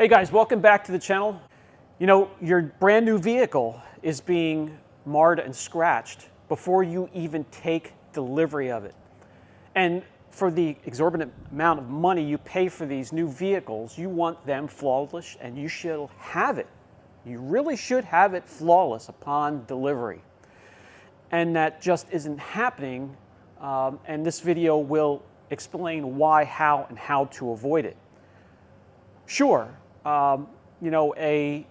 Hey guys, welcome back to the channel. You know, your brand new vehicle is being marred and scratched before you even take delivery of it. And for the exorbitant amount of money you pay for these new vehicles, you want them flawless, and you should have it. You really should have it flawless upon delivery. And that just isn't happening, and this video will explain why, how, and how to avoid it. Sure, you know, a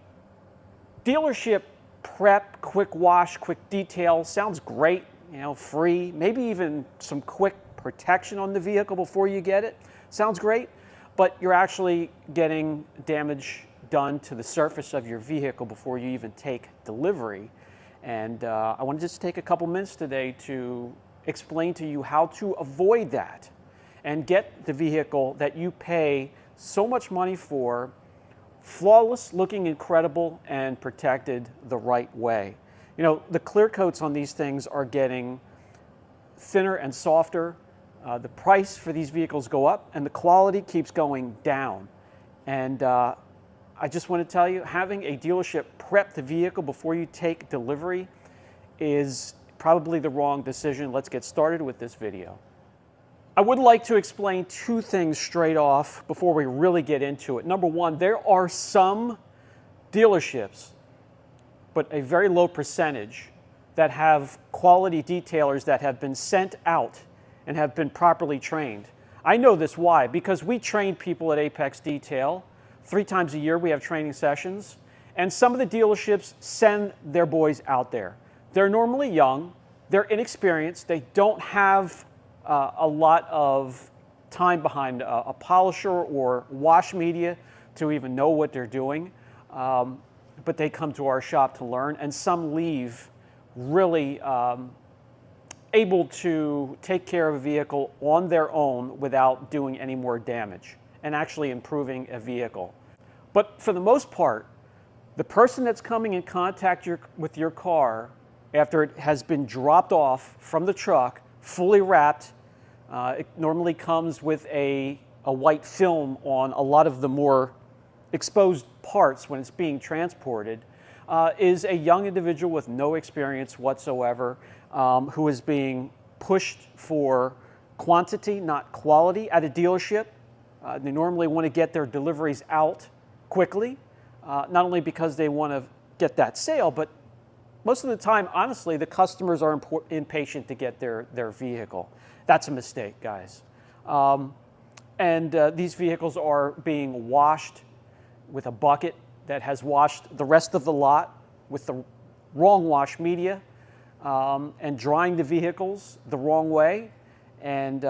dealership prep, quick wash, quick detail sounds great, you know, free, maybe even some quick protection on the vehicle before you get it. Sounds great, but you're actually getting damage done to the surface of your vehicle before you even take delivery. And I want to just take a couple minutes today to explain to you how to avoid that and get the vehicle that you pay so much money for flawless, looking incredible, and protected the right way. You know, the clear coats on these things are getting thinner and softer. The price for these vehicles go up and the quality keeps going down. And I just want to tell you, having a dealership prep the vehicle before you take delivery is probably the wrong decision. Let's get started with this video. I would like to explain two things straight off before we really get into it. Number one, there are some dealerships, but a very low percentage, that have quality detailers that have been sent out and have been properly trained. I know this why, because we train people at Apex Detail. 3 times a year we have training sessions, and some of the dealerships send their boys out there. They're normally young, they're inexperienced, they don't have a lot of time behind a polisher or wash media to even know what they're doing, but they come to our shop to learn, and some leave really able to take care of a vehicle on their own without doing any more damage and actually improving a vehicle. But for the most part, the person that's coming in contact with your car after it has been dropped off from the truck, fully wrapped, it normally comes with a white film on a lot of the more exposed parts when it's being transported, is a young individual with no experience whatsoever, who is being pushed for quantity, not quality, at a dealership. They normally want to get their deliveries out quickly, not only because they want to get that sale, but most of the time, honestly, the customers are impatient to get their vehicle. That's a mistake, guys. These vehicles are being washed with a bucket that has washed the rest of the lot with the wrong wash media, and drying the vehicles the wrong way, and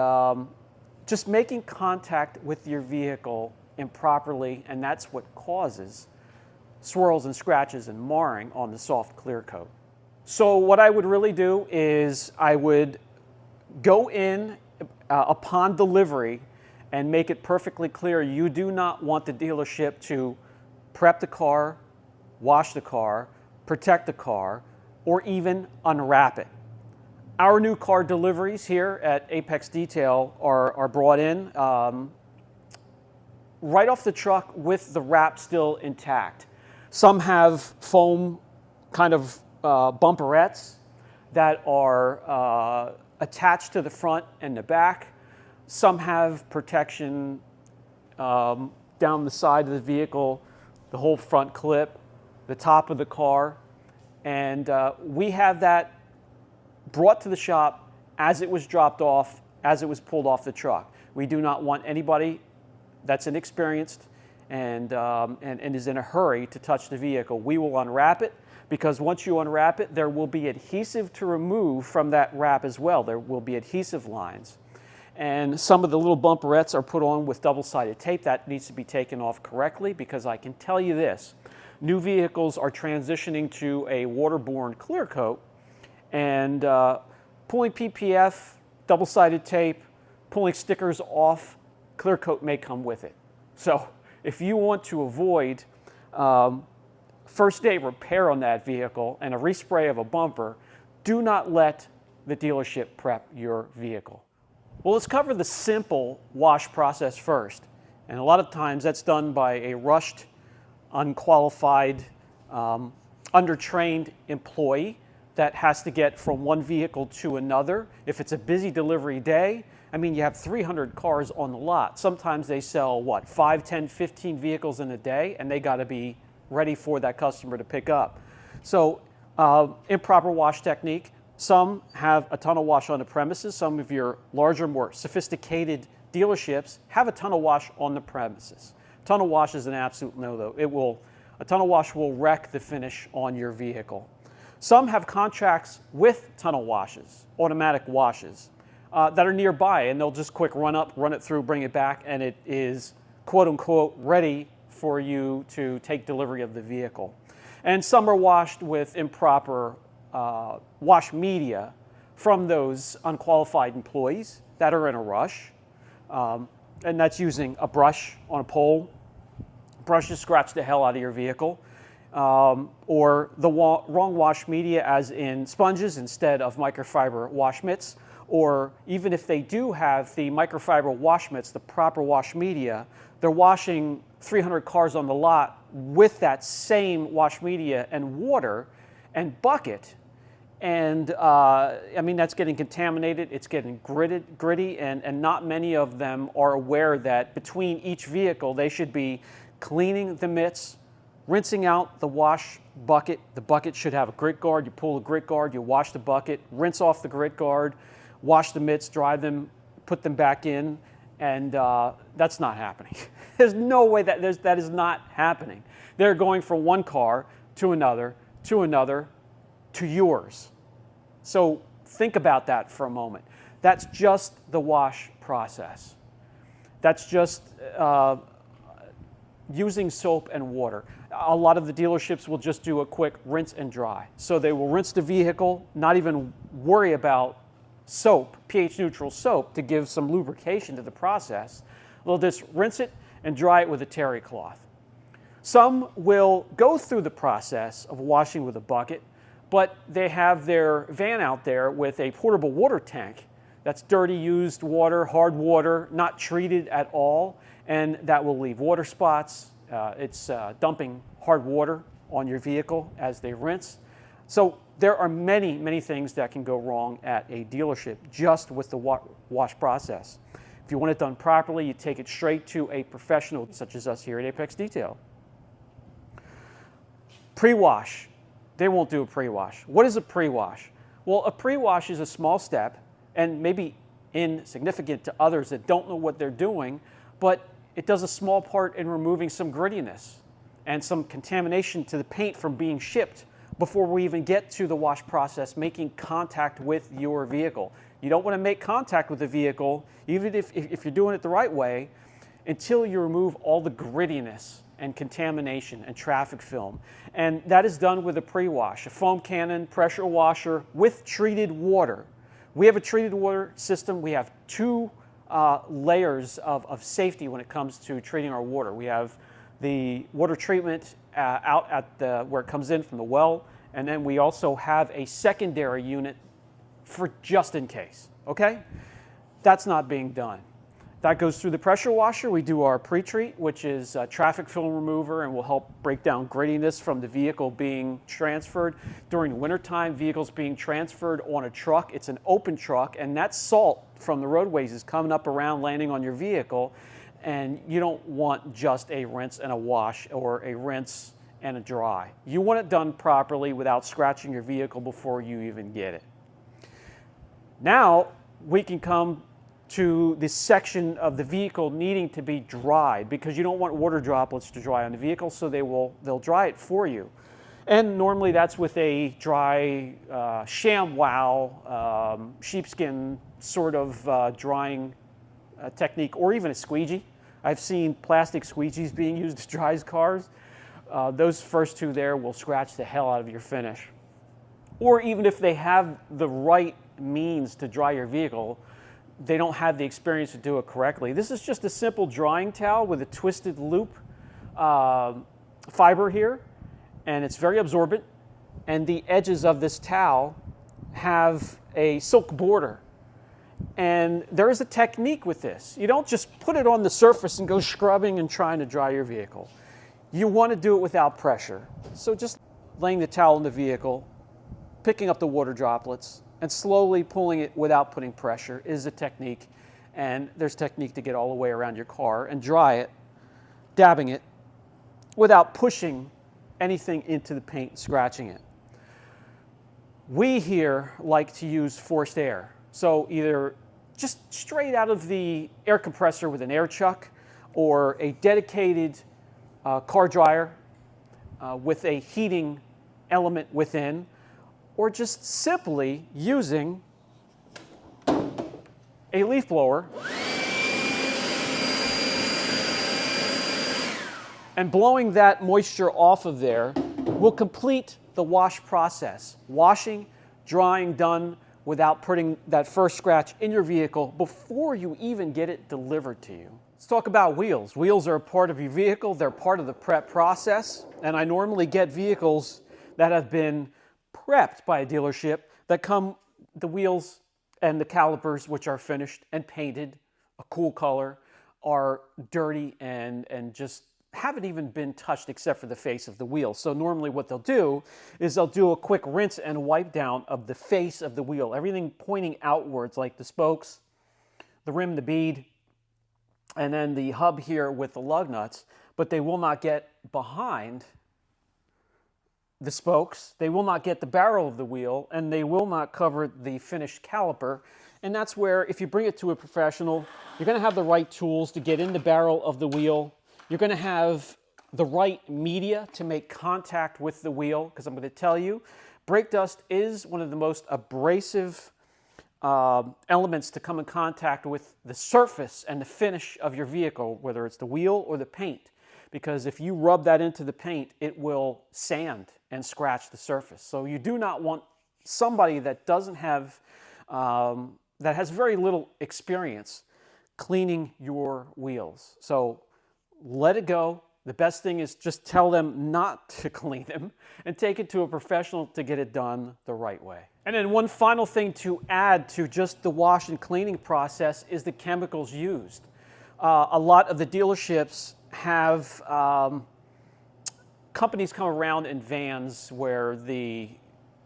just making contact with your vehicle improperly, and that's what causes swirls and scratches and marring on the soft clear coat. So what I would really do is I would go in upon delivery and make it perfectly clear you do not want the dealership to prep the car, wash the car, protect the car, or even unwrap it. Our new car deliveries here at Apex Detail are brought in right off the truck with the wrap still intact. Some have foam kind of bumperettes that are attached to the front and the back. Some have protection down the side of the vehicle, the whole front clip, the top of the car, and we have that brought to the shop as it was dropped off, as it was pulled off the truck. We do not want anybody that's inexperienced and is in a hurry to touch the vehicle. We will unwrap it, because once you unwrap it, there will be adhesive to remove from that wrap as well. There will be adhesive lines. And some of the little bumperettes are put on with double-sided tape. That needs to be taken off correctly, because I can tell you this, new vehicles are transitioning to a waterborne clear coat, and pulling PPF, double-sided tape, pulling stickers off, clear coat may come with it. So if you want to avoid first day repair on that vehicle and a respray of a bumper, do not let the dealership prep your vehicle. Well, let's cover the simple wash process first. And a lot of times that's done by a rushed unqualified, undertrained employee that has to get from one vehicle to another. If it's a busy delivery day, I mean, you have 300 cars on the lot. Sometimes they sell, what, 5, 10, 15 vehicles in a day, and they got to be ready for that customer to pick up. So improper wash technique. Some have a tunnel wash on the premises. Some of your larger, more sophisticated dealerships have a tunnel wash on the premises. Tunnel wash is an absolute no-though. A tunnel wash will wreck the finish on your vehicle. Some have contracts with tunnel washes, automatic washes, that are nearby, and they'll just quick run up, run it through, bring it back, and it is quote-unquote ready for you to take delivery of the vehicle. And some are washed with improper wash media from those unqualified employees that are in a rush, and that's using a brush on a pole. Brushes scratch the hell out of your vehicle, or the wrong wash media, as in sponges instead of microfiber wash mitts, or even if they do have the microfiber wash mitts, the proper wash media, they're washing 300 cars on the lot with that same wash media and water and bucket. And I mean, that's getting contaminated, it's getting gritty, and not many of them are aware that between each vehicle they should be cleaning the mitts, rinsing out the wash bucket. The bucket should have a grit guard. You pull the grit guard, you wash the bucket, rinse off the grit guard, wash the mitts, dry them, put them back in, and that's not happening. There's no way that is not happening. They're going from one car to another, to yours. So think about that for a moment. That's just the wash process. That's just using soap and water. A lot of the dealerships will just do a quick rinse and dry. So they will rinse the vehicle, not even worry about soap, pH neutral soap, to give some lubrication to the process. They'll just rinse it and dry it with a terry cloth. Some will go through the process of washing with a bucket, but they have their van out there with a portable water tank. That's dirty, used water, hard water, not treated at all, and that will leave water spots. It's dumping hard water on your vehicle as they rinse. So there are many, many things that can go wrong at a dealership just with the wash process. If you want it done properly, you take it straight to a professional such as us here at Apex Detail. Pre-wash. They won't do a pre-wash. What is a pre-wash? Well, a pre-wash is a small step, and maybe insignificant to others that don't know what they're doing, but it does a small part in removing some grittiness and some contamination to the paint from being shipped before we even get to the wash process, making contact with your vehicle. You don't want to make contact with the vehicle, even if you're doing it the right way, until you remove all the grittiness and contamination and traffic film. And that is done with a pre-wash, a foam cannon, pressure washer with treated water. We have a treated water system. We have two layers of safety when it comes to treating our water. We have the water treatment out at where it comes in from the well, and then we also have a secondary unit for just in case, okay? That's not being done. That goes through the pressure washer. We do our pre-treat, which is a traffic film remover, and will help break down grittiness from the vehicle being transferred. During the wintertime, vehicles being transferred on a truck, it's an open truck, and that salt from the roadways is coming up around, landing on your vehicle, and you don't want just a rinse and a wash or a rinse and a dry. You want it done properly without scratching your vehicle before you even get it. Now we can come to this section of the vehicle needing to be dried, because you don't want water droplets to dry on the vehicle, so they'll dry it for you. And normally that's with a dry ShamWow sheepskin sort of drying technique, or even a squeegee. I've seen plastic squeegees being used to dry cars. Those first two there will scratch the hell out of your finish. Or even if they have the right means to dry your vehicle, they don't have the experience to do it correctly. This is just a simple drying towel with a twisted loop fiber here, and it's very absorbent, and the edges of this towel have a silk border. And there is a technique with this. You don't just put it on the surface and go scrubbing and trying to dry your vehicle. You want to do it without pressure. So just laying the towel in the vehicle, picking up the water droplets, and slowly pulling it without putting pressure is a technique. And there's technique to get all the way around your car and dry it, dabbing it, without pushing anything into the paint and scratching it. We here like to use forced air. So either just straight out of the air compressor with an air chuck, or a dedicated car dryer with a heating element within, or just simply using a leaf blower and blowing that moisture off of there will complete the wash process. Washing, drying done without putting that first scratch in your vehicle before you even get it delivered to you. Let's talk about wheels. Wheels are a part of your vehicle. They're part of the prep process. And I normally get vehicles that have been prepped by a dealership that come, the wheels and the calipers, which are finished and painted a cool color, are dirty and just haven't even been touched except for the face of the wheel. So normally what they'll do is they'll do a quick rinse and wipe down of the face of the wheel, everything pointing outwards, like the spokes, the rim, the bead, and then the hub here with the lug nuts, but they will not get behind the spokes, they will not get the barrel of the wheel, and they will not cover the finished caliper. And that's where, if you bring it to a professional, you're going to have the right tools to get in the barrel of the wheel. You're going to have the right media to make contact with the wheel, because I'm going to tell you, brake dust is one of the most abrasive elements to come in contact with the surface and the finish of your vehicle, whether it's the wheel or the paint. Because if you rub that into the paint, it will sand and scratch the surface. So you do not want somebody that doesn't have, that has very little experience cleaning your wheels. So let it go. The best thing is just tell them not to clean them and take it to a professional to get it done the right way. And then one final thing to add to just the wash and cleaning process is the chemicals used. A lot of the dealerships have companies come around in vans where the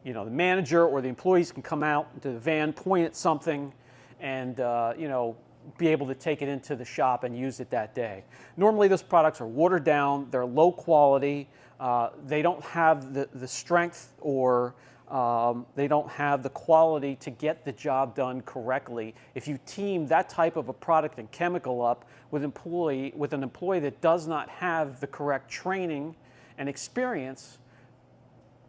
manager or the employees can come out into the van, point at something, and be able to take it into the shop and use it that day. Normally those products are watered down, they're low quality, they don't have the strength or they don't have the quality to get the job done correctly. If you team that type of a product and chemical up with an employee that does not have the correct training and experience,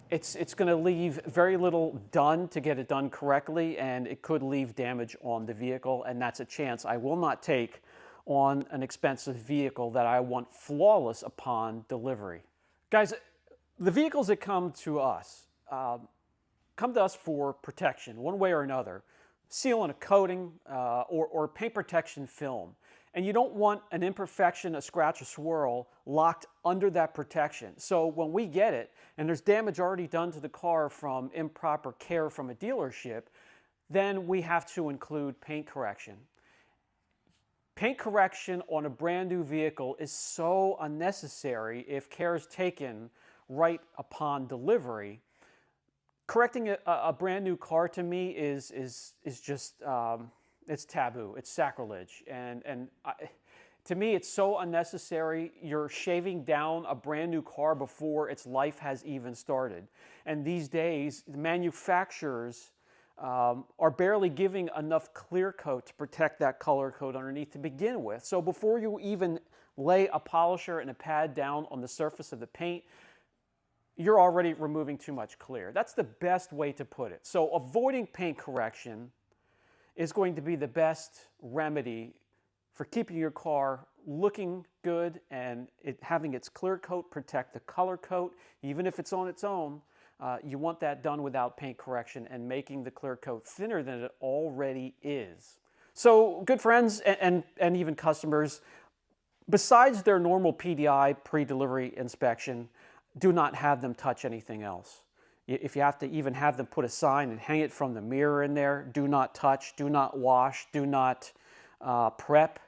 it's going to leave very little done to get it done correctly, and it could leave damage on the vehicle, and that's a chance I will not take on an expensive vehicle that I want flawless upon delivery. Guys, the vehicles that come to us for protection, one way or another, seal and a coating or paint protection film. And you don't want an imperfection, a scratch, a swirl locked under that protection. So when we get it, and there's damage already done to the car from improper care from a dealership, then we have to include paint correction. Paint correction on a brand new vehicle is so unnecessary if care is taken right upon delivery. Correcting a brand new car to me is just it's taboo. It's sacrilege, and to me, it's so unnecessary. You're shaving down a brand new car before its life has even started. And these days, the manufacturers are barely giving enough clear coat to protect that color coat underneath to begin with. So before you even lay a polisher and a pad down on the surface of the paint, you're already removing too much clear. That's the best way to put it. So avoiding paint correction is going to be the best remedy for keeping your car looking good and having its clear coat protect the color coat. Even if it's on its own, you want that done without paint correction and making the clear coat thinner than it already is. So good friends and even customers, besides their normal PDI pre-delivery inspection, do not have them touch anything else. If you have to even have them put a sign and hang it from the mirror in there, do not touch, do not wash, do not prep.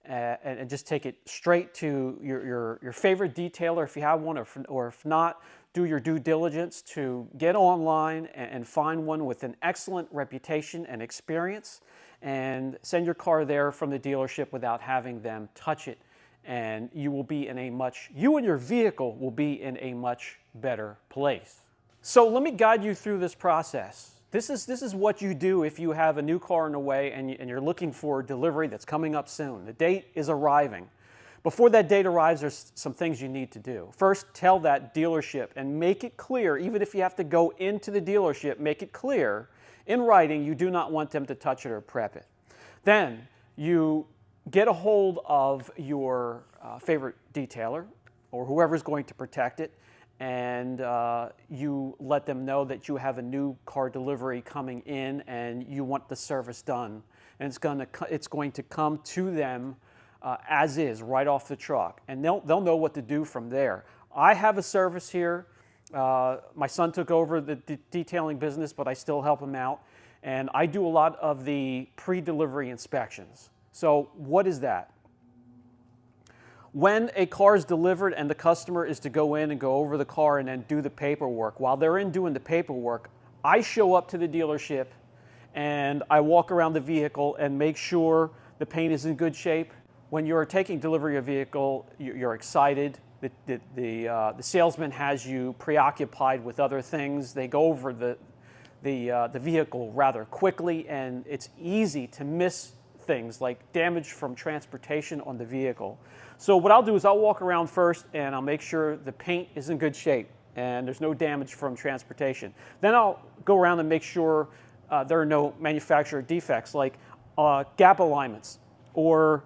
and just take it straight to your favorite detailer if you have one, or if not, do your due diligence to get online and find one with an excellent reputation and experience, and send your car there from the dealership without having them touch it. And you and your vehicle will be in a much better place. So let me guide you through this process. This is what you do if you have a new car on the way and you're looking for delivery that's coming up soon. The date is arriving. Before that date arrives, there's some things you need to do. First, tell that dealership and make it clear, even if you have to go into the dealership, make it clear in writing you do not want them to touch it or prep it. Then you get a hold of your favorite detailer or whoever's going to protect it, and you let them know that you have a new car delivery coming in and you want the service done. And it's going to come to them as is, right off the truck. And they'll know what to do from there. I have a service here. My son took over the detailing business, but I still help him out. And I do a lot of the pre-delivery inspections. So what is that? When a car is delivered and the customer is to go in and go over the car and then do the paperwork, while they're in doing the paperwork, I show up to the dealership and I walk around the vehicle and make sure the paint is in good shape. When you're taking delivery of a vehicle, you're excited. The salesman has you preoccupied with other things. They go over the vehicle rather quickly, and it's easy to miss things like damage from transportation on the vehicle. So what I'll do is I'll walk around first and I'll make sure the paint is in good shape and there's no damage from transportation. Then I'll go around and make sure there are no manufacturer defects like gap alignments or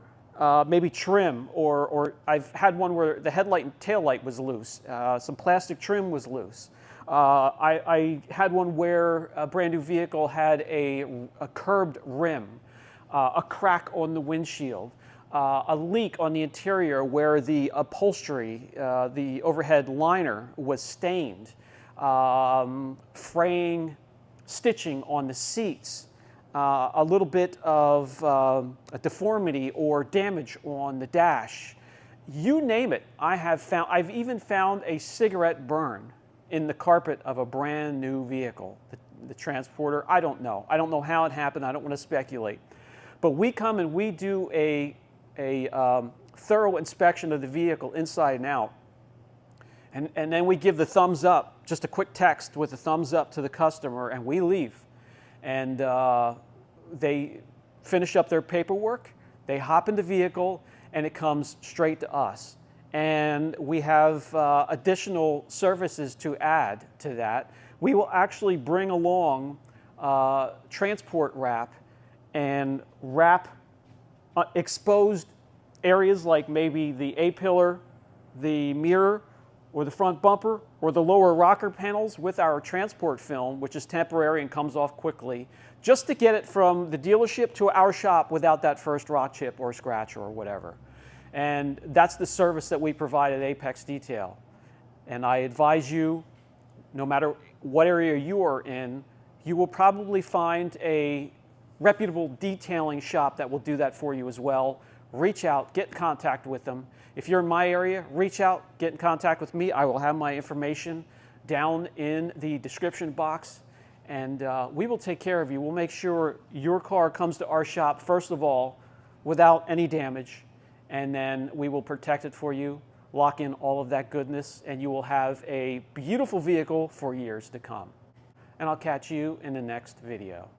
maybe trim, or I've had one where the headlight and tail light was loose, some plastic trim was loose. I had one where a brand new vehicle had a curbed rim, a crack on the windshield, a leak on the interior where the upholstery, the overhead liner was stained, fraying stitching on the seats, a little bit of a deformity or damage on the dash. You name it, I've even found a cigarette burn in the carpet of a brand new vehicle. The transporter, I don't know how it happened, I don't want to speculate. But we come and we do a thorough inspection of the vehicle inside and out. And then we give the thumbs up, just a quick text with a thumbs up to the customer, and we leave. And they finish up their paperwork, they hop in the vehicle, and it comes straight to us. And we have additional services to add to that. We will actually bring along transport wrap and wrap exposed areas like maybe the A-pillar, the mirror, or the front bumper, or the lower rocker panels with our transport film, which is temporary and comes off quickly, just to get it from the dealership to our shop without that first rock chip or scratch or whatever. And that's the service that we provide at Apex Detail. And I advise you, no matter what area you are in, you will probably find a reputable detailing shop that will do that for you as well. Reach out, get in contact with them. If you're in my area, reach out, get in contact with me. I will have my information down in the description box, and we will take care of you. We'll make sure your car comes to our shop, first of all, without any damage, and then we will protect it for you, lock in all of that goodness, and you will have a beautiful vehicle for years to come. And I'll catch you in the next video.